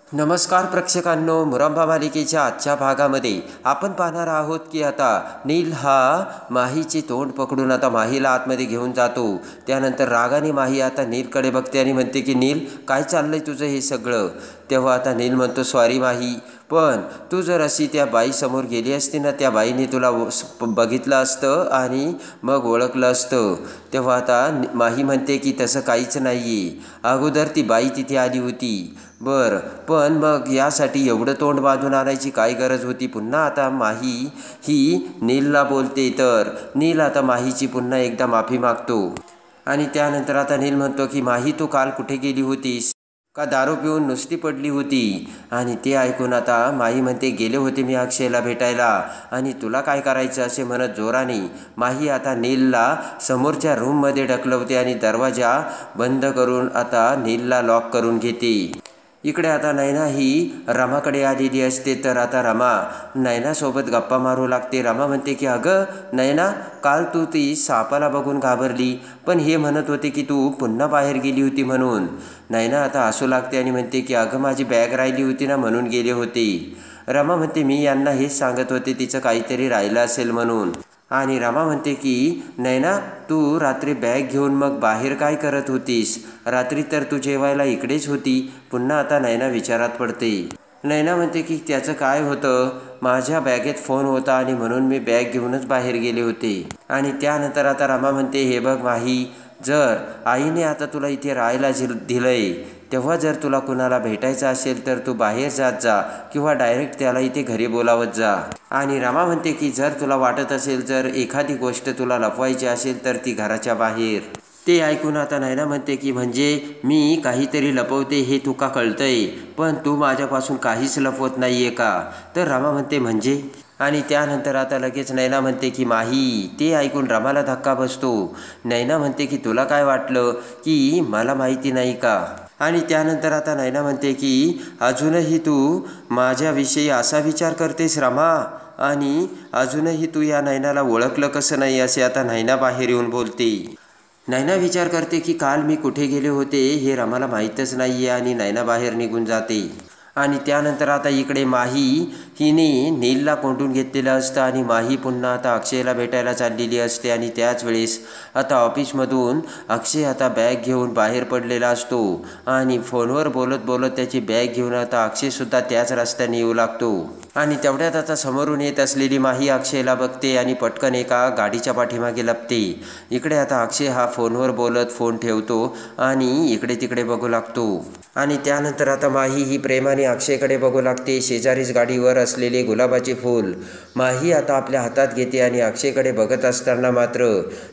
नमस्कार प्रेक्षकांनो, मुरंबा मालिकेच्या आजच्या भागामध्ये आपण पाहणार आहोत की आता नील हा माहीचे तोंड पकडून आता माहीला आतमध्ये घेऊन जातो। त्यानंतर रागाने माही आता नीलकडे बघते आणि म्हणते की नील, काय चाललंय तुझं हे सगळं? तेव्हा आता नील म्हणतो, सॉरी माही, पण तू जर अशी त्या बाईसमोर गेली असती ना, त्या बाईने तुला बघितलं असतं आणि मग ओळखलं असतं। तेव्हा आता माही म्हणते की तसं काहीच नाही आहे, अगोदर ती बाई तिथे आली होती। बरं, पण मग यासाठी एवढं तोंड बांधून आणायची काय गरज होती? पुन्हा आता माही ही नीलला बोलते, तर नील आता माहीची पुन्हा एकदा माफी मागतो। आणि त्यानंतर आता नील म्हणतो की माही, तू काल कुठे गेली होतीस? का दारू पिऊन नुसती पडली होती? आणि ते ऐकून आता माही म्हणते, गेले होते मी अक्षयला भेटायला, आणि तुला काय करायचं असे म्हणत जोराने माही आता नीलला समोरच्या रूममध्ये ढकलवते आणि दरवाजा बंद करून आता नीलला लॉक करून घेते। इकडे आता नैना ही रमाकडे आलेली असते, तर आता रमा नैनासोबत गप्पा मारू लागते। रमा म्हणते की अगं नैना, काल तू ती सापाला बघून घाबरली, पण हे म्हणत होते की तू पुन्हा बाहेर गेली होती म्हणून। नैना आता हसू लागते आणि म्हणते की अगं माझी बॅग राहिली होती ना, म्हणून गेले होते। रमा म्हणते, मी यांना हेच सांगत होते तिचं काहीतरी राहिलं असेल म्हणून। आणि रमा म्हणते की नैना, तू रात्री बॅग घेऊन मग बाहेर काय करत होतीस? रात्री तर तू जेवायला इकडेच होती। पुन्हा आता नैना विचारात पडते। नैना म्हणते की त्याचं काय होतं, माझ्या बॅगेत फोन होता आणि म्हणून मी बॅग घेऊनच बाहेर गेले होते। आणि त्यानंतर आता रमा म्हणते, हे बघ माही, जर आईने आता तुला इथे राहायला दिलंय, तेव्हा जर तुला कुणाला भेटायचं असेल तर तू बाहेर जात जा किंवा डायरेक्ट त्याला इथे घरी बोलावत जा। आणि रमा म्हणते की जर तुला वाटत असेल जर एखादी गोष्ट तुला लपवायची असेल तर ती घराच्या बाहेर। ते ऐकून आता नैना म्हणते की म्हणजे मी काहीतरी लपवते हे तुका कळतंय, पण तू माझ्यापासून काहीच लपवत नाही आहे का? तर रमा म्हणते म्हणजे? आणि त्यानंतर आता लगेच नैना म्हणते की माही। ते ऐकून रमाला धक्का बसतो। नैना म्हणते की तुला काय वाटलं की मला माहिती नाही का? आणि त्यानंतर आता नैना म्हणते की अजूनही तू माझ्याविषयी असा विचार करतेस रमा, आणि अजूनही तू या नैनाला ओळखलं कसं नाही असे आता नैना बाहेर येऊन बोलते। नैना विचार करते की काल मी कुठे गेले होते हे रमाला माहीतच नाही आहे, आणि नैना बाहेर निघून जाते। आणि त्यानंतर आता इकडे माही हिने नीलला कोंडून घेतलेलं असतं आणि माही पुन्हा आता अक्षयला भेटायला चाललेली असते। आणि त्याच वेळेस आता ऑफिसमधून अक्षय आता बॅग घेऊन बाहेर पडलेला असतो आणि फोनवर बोलत बोलत त्याची बॅग घेऊन आता अक्षयसुद्धा त्याच रस्त्याने येऊ लागतो। आणि तेवढ्यात आता समोरून येत असलेली माही अक्षयला बघते आणि पटकन एका गाडीच्या पाठीमागे लपते। इकडे आता अक्षय हा फोनवर बोलत फोन ठेवतो आणि इकडे तिकडे बघू लागतो। आणि त्यानंतर आता माही ही प्रेमाने अक्षयकडे बघू लागते। शेजारीच गाडीवर असलेले गुलाबाचे फूल माही आता आपल्या हातात घेते आणि अक्षयकडे बघत असताना मात्र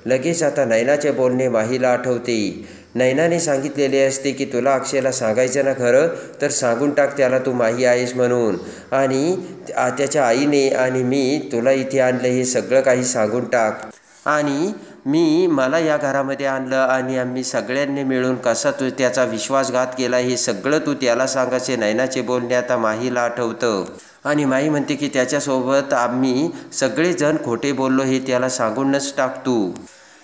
लगेच आता नैनाचे बोलणे माहीला आठवते। नैनाने सांगितलेले असते की तुला अक्षयला सांगायचं ना खरं, तर सांगून टाक त्याला तू माही आहेस म्हणून, आणि त्याच्या आईने आणि मी तुला इथे आणलं हे सगळं काही सांगून टाक, आणि मला या घरामध्ये आणलं आणि आम्ही सगळ्यांनी मिळून कसा तू त्याचा विश्वासघात केला हे सगळं तू त्याला सांग असे नैनाचे बोलणे आता माहीला आठवतं। आणि माही म्हणते की त्याच्यासोबत आम्ही सगळेजण खोटे बोललो हे त्याला सांगूनच टाक तू।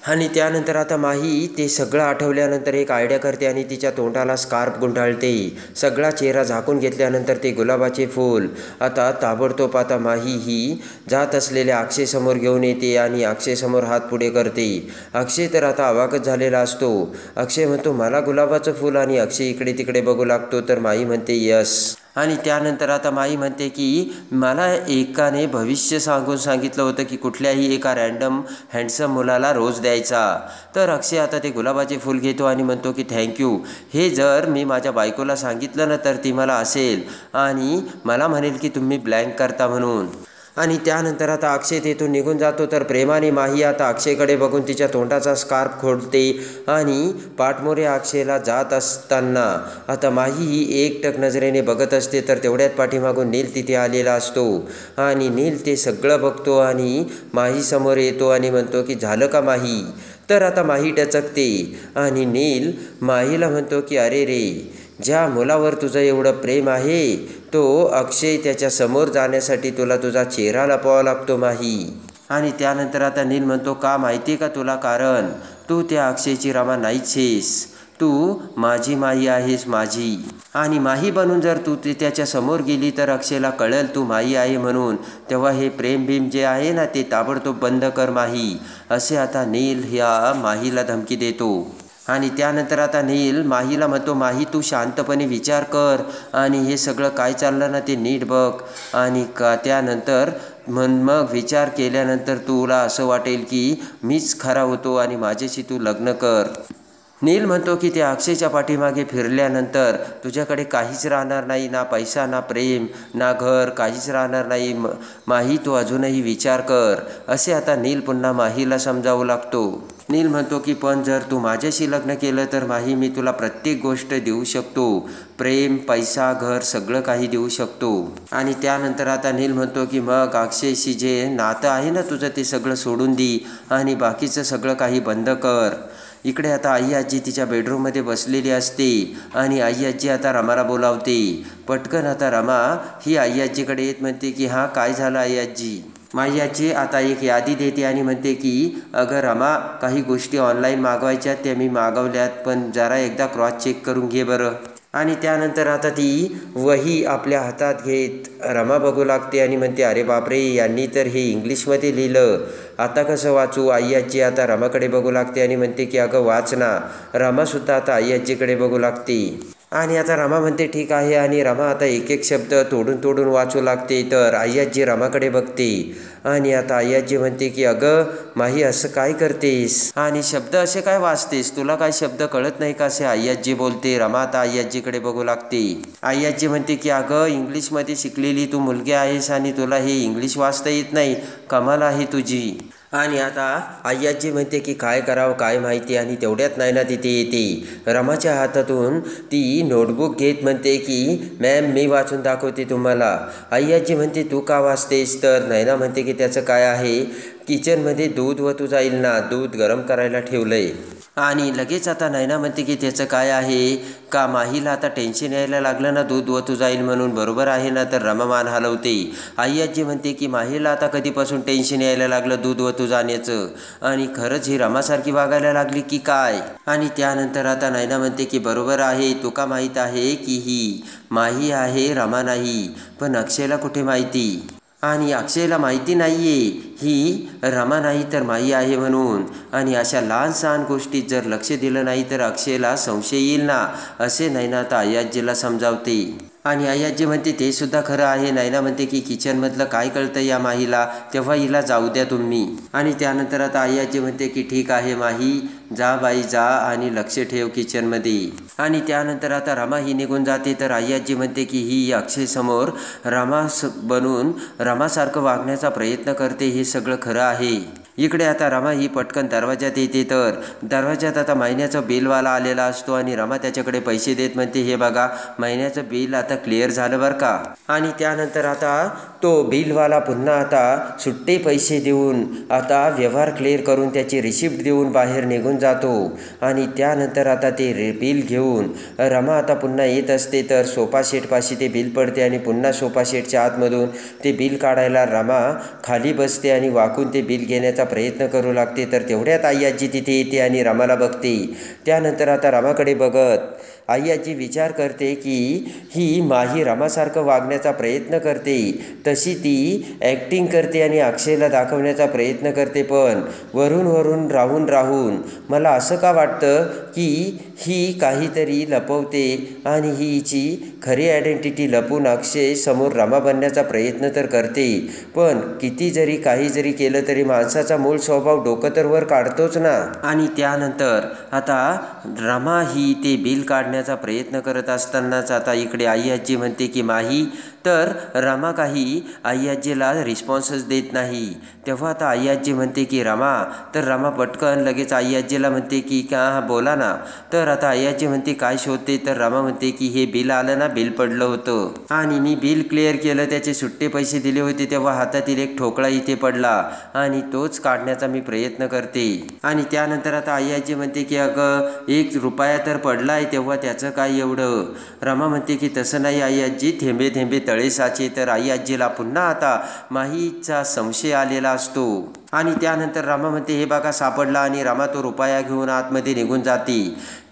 आणि त्यानंतर आता माही ते सगळं आठवल्यानंतर एक आयडिया करते आणि तिच्या तोंडाला स्कार्फ गुंडाळते। सगळा चेहरा झाकून घेतल्यानंतर ते गुलाबाचे फूल आता ताबडतोब आता माही ही जात असलेल्या अक्षयसमोर घेऊन येते आणि अक्षयसमोर हात पुढे करते। अक्षय तर आता अवाकच झालेला असतो। अक्षय म्हणतो मला गुलाबाचं फूल, आणि अक्षय इकडे तिकडे बघू लागतो, तर माही म्हणते यस। आणि त्यानंतर आता माही म्हणते की मला एकाने भविष्य सांगून सांगितलं होतं की कुठल्याही एका रँडम हँडसम मुलाला रोज द्यायचा। तर अक्षय आता ते गुलाबाचे फूल घेतो आणि म्हणतो की थँक्यू, हे जर मी माझ्या बायकोला सांगितलं ना तर ती मला असेल आणि मला म्हणेल की तुम्ही ब्लँक करता म्हणून। आणि त्यानंतर आता अक्षय तेथून निघून जातो, तर प्रेमाने माही आता अक्षयकडे बघून तिच्या तोंडाचा स्कार्फ खोलते आणि पाठमोरे अक्षयला जात असताना आता माही ही एकटक नजरेने बघत असते। तर तेवढ्यात पाठीमागून नील तिथे आलेला असतो आणि नील ते सगळं बघतो आणि माही समोर येतो आणि म्हणतो की झालं का माही? तर आता माही डचकते आणि नील माहीला म्हणतो की अरे रे, ज्या मुलावर तुझं एवढं प्रेम आहे तो अक्षय, त्याच्या समोर जाण्यासाठी तुला तुझा चेहरा लपवावा लागतो माही। आणि त्यानंतर आता नील म्हणतो का माहिती आहे का तुला, कारण तू त्या अक्षयची रमा नाहीच आहेस, तू माझी माही आहेस माझी. आणि माही बनून जर तू त्याच्या समोर गेली तर अक्षयला कळेल तू माही आहे म्हणून. तेव्हा हे प्रेम भीम जे आहे ना ते ताबडतोब बंद कर माही, असे आता नील ह्या माहीला धमकी देतो. आणि त्यानंतर आता नील माहीला म्हणतो, माही तू शांतपणे विचार कर आणि हे सगळं काय चाललं ना ते नीट बघ. आणि त्यानंतर मग विचार केल्यानंतर तुला असं वाटेल की मीच खरा होतो आणि माझ्याशी तू लग्न कर. नील म्हणतो की त्या अक्षयच्या पाठीमागे फिरल्यानंतर तुझ्याकडे काहीच राहणार नाही, ना पैसा ना प्रेम ना घर, काहीच राहणार नाही. माही तू अजूनही विचार कर, असे आता नील पुन्हा माहीला समजावू लागतो. नील म्हणतो की पण जर तू माझ्याशी लग्न केलं तर माही मी तुला प्रत्येक गोष्ट देऊ शकतो, प्रेम पैसा घर सगळं काही देऊ शकतो. आणि त्यानंतर आता नील म्हणतो की मग अक्षयशी जे नातं आहे ना तुझं ते सगळं सोडून दे आणि बाकीचं सगळं काही बंद कर. इकडे आता आई आजी तिच्या बेडरूममध्ये बसलेली असते आणि आई आजी आता रमाला बोलावते. पटकन आता रमा ही आई आजीकडे येत म्हणते की हां काय झालं आई आजी. माई आजी आता एक यादी देते आणि म्हणते की अगं रमा काही गोष्टी ऑनलाईन मागवायच्यात त्या मी मागवल्यात, पण जरा एकदा क्रॉस चेक करून घे बरं. आणि त्यानंतर आता ती वही आपल्या हातात घेत रमा बघू लागते आणि म्हणते अरे बापरे यांनी तर हे इंग्लिशमध्ये लिहिलं, आता कसं वाचू. आई आजी आता रमाकडे बघू लागते आणि म्हणते की अगं वाच ना. रमासुद्धा आता आई आजीकडे बघू लागते आणि आता रमा म्हणते ठीक आहे. आणि रमा आता एक एक शब्द तोडून तोडून वाचू लागते. तर आई आजी रमाकडे बघते आणि आता आई आजी म्हणते की अगं माही असं काय करतेस आणि शब्द असे काय वाचतेस, तुला काय शब्द कळत नाही का, असे आई आजी बोलते. रमा आता आई आजीकडे बघू लागते. आई आजी म्हणते की अगं इंग्लिशमध्ये शिकलेली तू मुलगी आहेस आणि तुला हे इंग्लिश वाचता येत नाही, कमाल आहे तुझी. आणि आता आई आजी म्हणते की काय करावं काय माहिती. आणि तेवढ्यात नैना तिथे येते. रमाच्या हातातून ती नोटबुक घेत म्हणते की मॅम मी वाचून दाखवते तुम्हाला. आई आजी म्हणते तू का वाचतेस. तर नैना म्हणते की त्याचं काय आहे, किचनमध्ये दूध वतू जाईल ना, दूध गरम करायला ठेवलंय. आणि लगेच आता नैना म्हणते की त्याचं काय आहे का, माहीला आता टेन्शन यायला लागलं ना दूध वतू जाईल म्हणून, बरोबर आहे ना. तर रमा मान हलवते. आई आजी म्हणते की माहीला आता कधीपासून टेन्शन यायला लागलं दूध वतू जाण्याचं, आणि खरंच ही रमासारखी वागायला लागली की काय. आणि त्यानंतर आता नैना म्हणते की बरोबर आहे, तुका माहीत आहे की ही माही आहे रमा नाही, पण अक्षयला कुठे माहिती. आणि अक्षयला माहिती नाही आहे ही रमा नाही तर माही आहे म्हणून. आणि अशा लहान सहान गोष्टीत जर लक्ष दिलं नाही तर अक्षयला संशय येईल ना, असे नैना आता आई आजीला समजावते. आणि आई आजी म्हणते ते सुद्धा खरं आहे. नैना म्हणते की किचनमधलं काय कळतं या माहीला, तेव्हा हिला जाऊ द्या तुम्ही. आणि त्यानंतर आता आई आजी म्हणते की ठीक आहे माही जा बाई जा आणि लक्ष ठेव किचनमध्ये. आणि त्यानंतर आता रमा ही निघून जाते. तर आई आजी म्हणते की ही अक्षयसमोर बनून रमासारखं वागण्याचा प्रयत्न करते, हे सगळं खरं आहे. इकडे आता रमा ही पटकन दरवाजात येते. तर दरवाजात आता महिन्याचा बिलवाला आलेला असतो आणि रमा त्याच्याकडे पैसे देत म्हणते हे बघा महिन्याचं बिल आता क्लिअर झालं बरं का. आणि त्यानंतर आता तो बिलवाला पुन्हा आता सुट्टे पैसे देऊन आता व्यवहार क्लिअर करून त्याची रिसिप्ट देऊन बाहेर निघून जातो. आणि त्यानंतर आता ते बिल घेऊन रमा आता पुन्हा येत असते. तर सोफा सेटपाशी ते बिल पडते आणि पुन्हा सोफा सेटच्या आतमधून ते बिल काढायला रमा खाली बसते आणि वाकून ते बिल घेण्याचा प्रयत्न करू लागते. तर तेवढ्यात आई आजी तिथे येते आणि रमाला बघते. त्यानंतर आता रमाकडे बघत आई आजी विचार करते की ही माही रमासारखं वागण्याचा प्रयत्न करते, तशी ती ॲक्टिंग करते आणि अक्षयला दाखवण्याचा प्रयत्न करते. पण वरून राहून मला असं का वाटतं की ही काहीतरी लपवते आणि ही हिची खरी आयडेंटिटी लपून अक्षय समोर रमा बनण्याचा प्रयत्न तर करते. पण किती जरी काही जरी केलं तरी माणसाचा मूळ स्वभाव डोकं तर वर काढतोच ना. आणि त्यानंतर आता रमा ही ते बिल काढण्याचा प्रयत्न करत असतानाच आता इकडे आई आजी म्हणते की माही, तर रमा काही आई आजीला रिस्पॉन्सच देत नाही. तेव्हा आता आई आजी म्हणते की रमा, तर रमा पटकन लगेच आई आजीला म्हणते की का बोला ना. तर आता आई आजी म्हणते काय शोधते. तर रमा म्हणते की हे बिल आलं ना, बिल पडलं होतं आणि मी बिल क्लिअर केलं, त्याचे सुट्टे पैसे दिले होते, तेव्हा हातातील एक ठोकळा इथे पडला आणि तोच काढण्याचा मी प्रयत्न करते. आणि त्यानंतर आता आई आजी म्हणते की अगं 1 रुपया तर पडला आहे, तेव्हा त्याचं काय एवढं. रमा म्हणते की तसं नाही आई आजी, थेंबे थेंबे तळे तळे साचे तर आई आजीला पुन्हा आता माहीचा संशय आलेला असतो. आणि त्यानंतर रामा म्हणते हे बघा सापडला आणि रामा तो रुपया घेऊन आतमध्ये निघून जाते.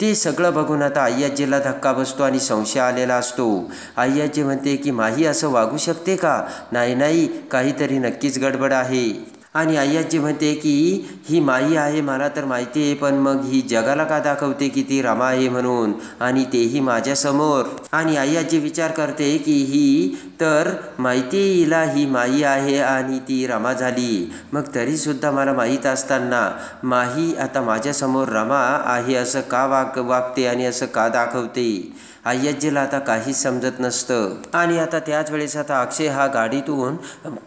ते सगळं बघून आता आई आजीला धक्का बसतो आणि संशय आलेला असतो. आई आजी म्हणते की माही असं वागू शकते का? नाही काहीतरी नक्कीच गडबड आहे. आणि आई आजी म्हणते की ही माई आहे मला तर माहिती आहे, पण मग ही जगाला का दाखवते की ती रमा आहे म्हणून, आणि तेही माझ्यासमोर. आणि आई आजी विचार करते की ही तर माहिती आहे हिला ही माई आहे आणि ती रमा झाली, मग तरीसुद्धा मला माहीत असताना माही आता माझ्यासमोर रमा आहे असं का वागते आणि असं का दाखवते. आई आजीला आता काहीच समजत नसतं. आणि आता त्याच वेळेस आता अक्षय हा गाडीतून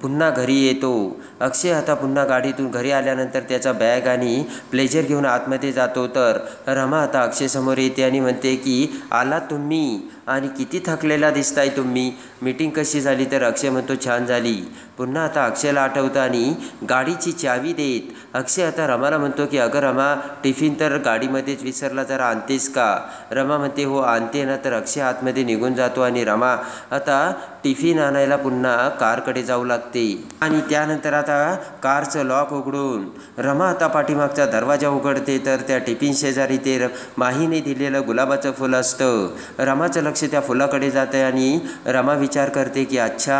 पुन्हा घरी येतो. अक्षय आता पुन्हा गाडीतून घरी आल्यानंतर त्याचा बॅग आणि प्लेजर घेऊन आतमध्ये जातो. तर रमा आता अक्षयसमोर येते आणि म्हणते की आला तुम्ही आणि किती थकलेला दिसताय तुम्ही, मीटिंग कशी झाली? तर अक्षय म्हणतो छान झाली. पुन्हा आता अक्षयला आठवतं आणि गाडीची चावी देत अक्षय आता रमाला म्हणतो की अगं रमा टिफिन तर गाडीमध्येच विसरला, जरा आणतेस का? रमा म्हणते हो आणते ना. तर अक्षय आतमध्ये निघून जातो आणि रमा आता टिफिन आणायला पुन्हा कारकडे जाऊ लागते. आणि त्यानंतर आता कारचं लॉक उघडून रमा आता पाठीमागचा दरवाजा उघडते. तर त्या टिफिन शेजारी ते माहीने दिलेलं गुलाबाचं फुल असतं. रमाचं लक्ष त्या फुलाकडे जातं आणि रमा विचार करते की अच्छा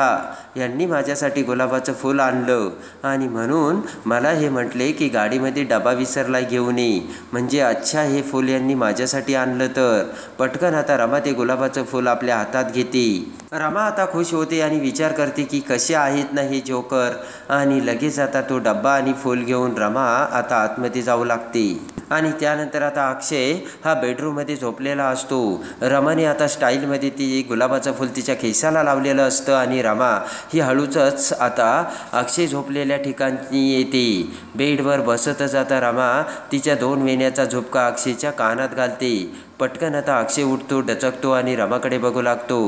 यांनी माझ्यासाठी गुलाबाचं फूल आणलं आणि म्हणून मला हे म्हटले की गाडीमध्ये डबा विसरला घेऊन ये, म्हणजे अच्छा हे फूल यांनी माझ्यासाठी आणलं. तर पटकन आता रमा ते गुलाबाचं फूल आपल्या हातात घेते. रमा आता खुश होते आणि विचार करते की कसे आहेत ना हे जोकर, आणि लगेच आता तो डब्बा आणि फूल घेऊन रमा आता आतमध्ये जाऊ लागते. आणि त्यानंतर आता अक्षय हा बेडरूममध्ये झोपलेला असतो. रमाने आता स्टाईलमध्ये ती गुलाबाचं फूल तिच्या केसाला लावलेलं असतं आणि रमा ही हळूच आता अक्षय झोपलेल्या ठिकाणी येते. बेडवर बसतच आता रमा तिच्या 2 वेण्याचा झुपका अक्षयच्या कानात घालते. पटकन आता अक्षय उठतो, डचकतो आणि रमाकडे बघू लागतो.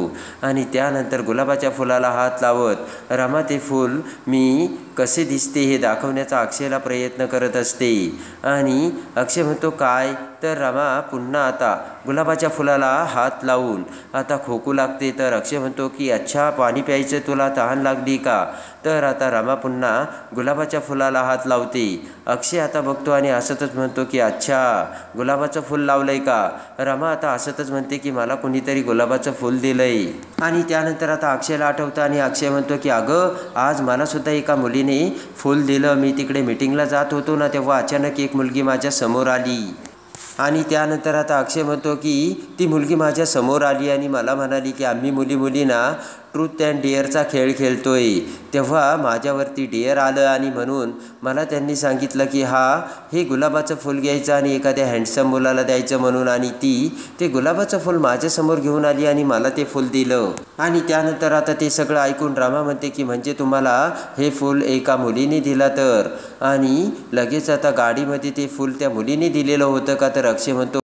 आणि त्यानंतर गुलाबाच्या फुलाला हात लावत रमा ते फूल मी कसे दिसते हे दाखवण्याचा अक्षयला प्रयत्न करत असते. आणि अक्षय म्हणतो काय? तर रमा पुन्हा आता गुलाबाच्या फुलाला हात लावून आता खोकू लागते. तर अक्षय म्हणतो की अच्छा पाणी प्यायचं तुला, तहान लागली का? तर आता रमा पुन्हा गुलाबाच्या फुलाला हात लावते. अक्षय आता बघतो आणि हसतच म्हणतो की अच्छा गुलाबाचं फूल लावलंय का? रमा आता हसतच म्हणते की मला कुणीतरी गुलाबाचं फूल दिलंय. आणि त्यानंतर आता अक्षयला आठवतं आणि अक्षय म्हणतो की अगं आज मला सुद्धा एका मुलीने फूल दिलं. मी तिकडे मीटिंगला जात होतो ना तेव्हा अचानक एक मुलगी माझ्या समोर आली. आणि त्यानंतर आता अक्षय म्हणतो की ती मुलगी माझ्या समोर आली आणि मला म्हणाली की आम्ही मुलींना ट्रूथ अँड डेअरचा खेळ खेळतोय. तेव्हा माझ्यावरती डेअर आलं आणि म्हणून मला त्यांनी सांगितलं की हे गुलाबाचं फूल घ्यायचं आणि एखाद्या हँडसम मुलाला द्यायचं म्हणून, आणि ते गुलाबाचं फूल माझ्यासमोर घेऊन आली आणि मला ते फूल दिलं. आणि त्यानंतर आता ते सगळं ऐकून रमा म्हणते की म्हणजे तुम्हाला हे फूल एका मुलीने दिला तर? आणि लगेच आता गाडीमध्ये ते फूल त्या मुलीने दिलेलं होतं का? तर अक्षय म्हणतो